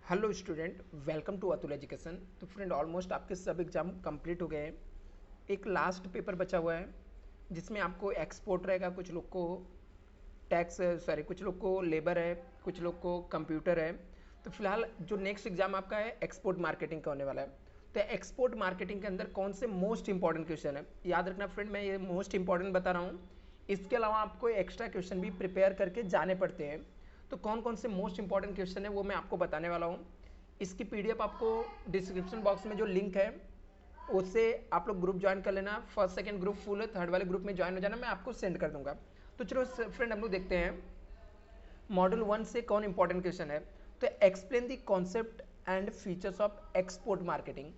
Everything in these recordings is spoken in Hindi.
Hello student, welcome to Atul education. तो फ्रेंड ऑलमोस्ट आपके सब एग्जाम कंप्लीट हो गए हैं। एक लास्ट पेपर बचा हुआ है जिसमें आपको एक्सपोर्ट रहेगा, कुछ लोग को टैक्स कुछ लोग को लेबर है, कुछ लोग को कंप्यूटर है। तो फिलहाल जो नेक्स्ट एग्जाम आपका है एक्सपोर्ट मार्केटिंग का होने वाला है। तो एक्सपोर्ट मार्केटिंग के अंदर कौन से मोस्ट इंपॉर्टेंट क्वेश्चन है, याद रखना फ्रेंड, मैं ये मोस्ट इंपॉर्टेंट बता रहा हूँ। इसके अलावा आपको एक्स्ट्रा क्वेश्चन भी प्रिपेयर करके जाने पड़ते हैं। तो कौन कौन से मोस्ट इंपॉर्टेंट क्वेश्चन है वो मैं आपको बताने वाला हूँ। इसकी पीडीएफ आपको डिस्क्रिप्शन बॉक्स में जो लिंक है उससे आप लोग ग्रुप ज्वाइन कर लेना। फर्स्ट सेकंड ग्रुप फुल है, थर्ड वाले ग्रुप में ज्वाइन हो जाना, मैं आपको सेंड कर दूंगा। तो चलो फ्रेंड हम लोग देखते हैं मॉड्यूल 1 से कौन इंपॉर्टेंट क्वेश्चन है। तो explain the concept and features of export marketing.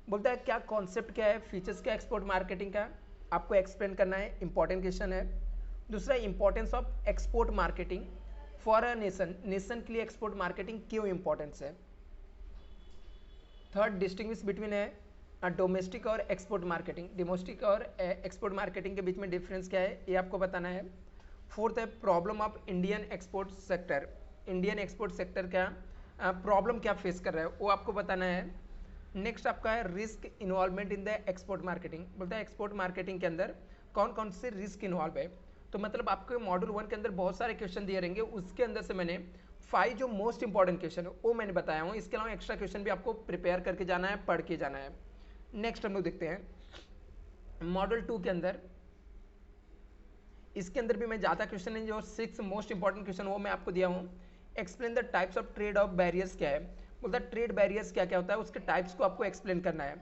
बोलता है क्या कॉन्सेप्ट क्या है, फीचर्स क्या एक्सपोर्ट मार्केटिंग का, आपको एक्सप्लेन करना है, इंपॉर्टेंट क्वेश्चन है। दूसरा importance of export marketing for a nation, nation के लिए एक्सपोर्ट मार्केटिंग क्यों इंपॉर्टेंस है। थर्ड डिस्टिंग्विश बिटवीन है डोमेस्टिक और एक्सपोर्ट मार्केटिंग, डोमेस्टिक और एक्सपोर्ट मार्केटिंग के बीच में डिफरेंस क्या है ये आपको बताना है। फोर्थ है problem of Indian export sector, Indian export sector का प्रॉब्लम क्या फेस कर रहा है वो आपको बताना है। नेक्स्ट आपका है risk involvement in the export marketing, बोलता है एक्सपोर्ट मार्केटिंग के अंदर कौन कौन से रिस्क इन्वॉल्व है। तो मतलब आपके मॉड्यूल 1 के अंदर बहुत सारे क्वेश्चन दिए रहेंगे, उसके अंदर से मैंने 5 जो मोस्ट इंपॉर्टेंट क्वेश्चन है वो मैंने बताया हूँ। इसके अलावा एक्स्ट्रा क्वेश्चन भी आपको प्रिपेयर करके जाना है, पढ़ के जाना है। नेक्स्ट हम लोग देखते हैं मॉडल 2 के अंदर, इसके अंदर भी मैं ज़्यादा क्वेश्चन नहीं, जो 6 मोस्ट इंपॉर्टेंट क्वेश्चन वो मैं आपको दिया हूँ। Explain the types of trade off barriers क्या है, बोलता है ट्रेड बैरियर्स क्या क्या होता है, उसके टाइप्स को आपको एक्सप्लेन करना है।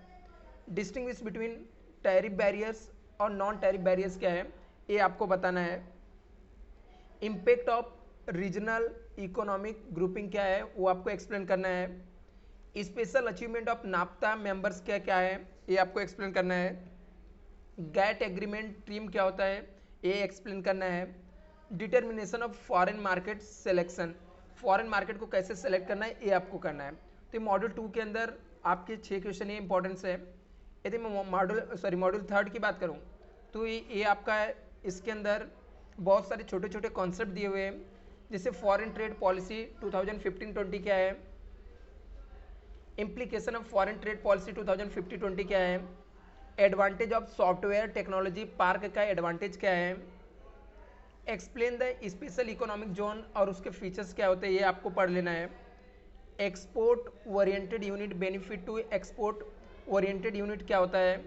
डिस्टिंग्विश बिटवीन टैरिफ बैरियर्स और नॉन टैरिफ बैरियर्स क्या है ये आपको बताना है। Impact of regional economic grouping क्या है वो आपको एक्सप्लेन करना है। Special achievement of naphtha members क्या क्या है ये आपको एक्सप्लेन करना है। गैट एग्रीमेंट टीम क्या होता है ये एक्सप्लेन करना है। Determination of foreign market selection, foreign market को कैसे सेलेक्ट करना है ये आपको करना है। तो मॉड्यूल 2 के अंदर आपके 6 क्वेश्चन ये इंपॉर्टेंस है। यदि मैं मॉड्यूल 3 की बात करूँ तो ये आपका है, इसके अंदर बहुत सारे छोटे छोटे कॉन्सेप्ट दिए हुए हैं, जैसे फॉरेन ट्रेड पॉलिसी 2015-20 क्या है, implication of foreign trade policy 2015-20 क्या है, advantage of software technology park का एडवांटेज क्या है, explain the special economic zone और उसके फीचर्स क्या होते हैं ये आपको पढ़ लेना है। Export oriented unit benefit to export oriented unit क्या होता है,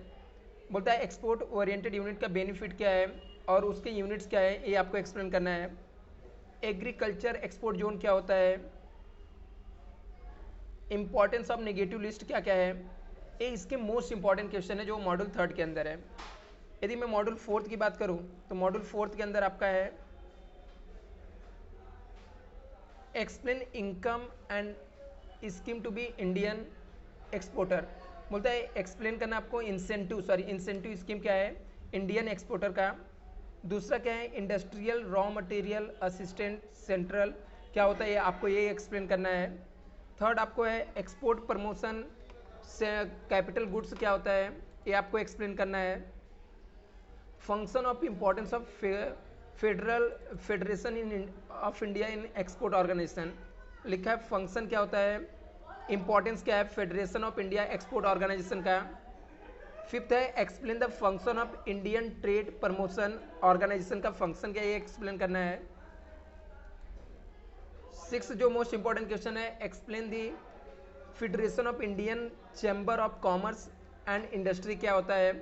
बोलता है एक्सपोर्ट ओरिएंटेड यूनिट का बेनिफिट क्या है और उसके यूनिट्स क्या है ये आपको एक्सप्लेन करना है। एग्रीकल्चर एक्सपोर्ट जोन क्या होता है, इंपॉर्टेंस ऑफ नेगेटिव लिस्ट क्या क्या है, ये इसके मोस्ट इंपॉर्टेंट क्वेश्चन है जो मॉड्यूल 3 के अंदर है। यदि मैं मॉड्यूल 4 की बात करूं तो मॉड्यूल 4 के अंदर आपका है explain income and scheme to be Indian exporter, बोलता है एक्सप्लेन करना आपको इंसेंटिव स्कीम क्या है इंडियन एक्सपोर्टर का। दूसरा क्या है industrial raw material assistant central क्या होता है ये आपको ये एक्सप्लेन करना है। थर्ड आपको है एक्सपोर्ट प्रमोशन से कैपिटल गुड्स क्या होता है ये आपको एक्सप्लेन करना है। Function of importance of federation in of India in export organisation लिखा है, फंक्शन क्या होता है, इंपॉर्टेंस क्या है federation of India export organisation का। फिफ्थ है explain the function of Indian trade promotion organisation का फंक्शन क्या है ये एक्सप्लेन करना है। सिक्स जो मोस्ट इंपॉर्टेंट क्वेश्चन है explain the federation of Indian chamber of commerce and industry क्या होता है,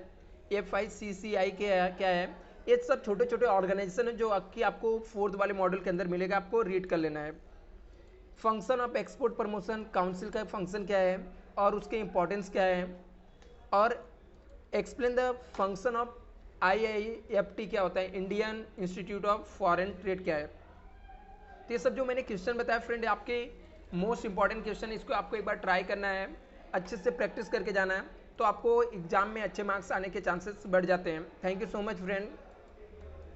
FICCI क्या है। ये सब छोटे छोटे ऑर्गेनाइजेशन है जो आपको 4th वाले मॉडल के अंदर मिलेगा, आपको रीड कर लेना है। Function of export promotion council का फंक्शन क्या है और उसके इंपॉर्टेंस क्या है, और explain the function of IIFT क्या होता है, Indian institute of foreign trade क्या है। तो ये सब जो मैंने क्वेश्चन बताया फ्रेंड आपके मोस्ट इंपॉर्टेंट क्वेश्चन, इसको आपको एक बार ट्राई करना है, अच्छे से प्रैक्टिस करके जाना है, तो आपको एग्जाम में अच्छे मार्क्स आने के चांसेस बढ़ जाते हैं। Thank you so much friend.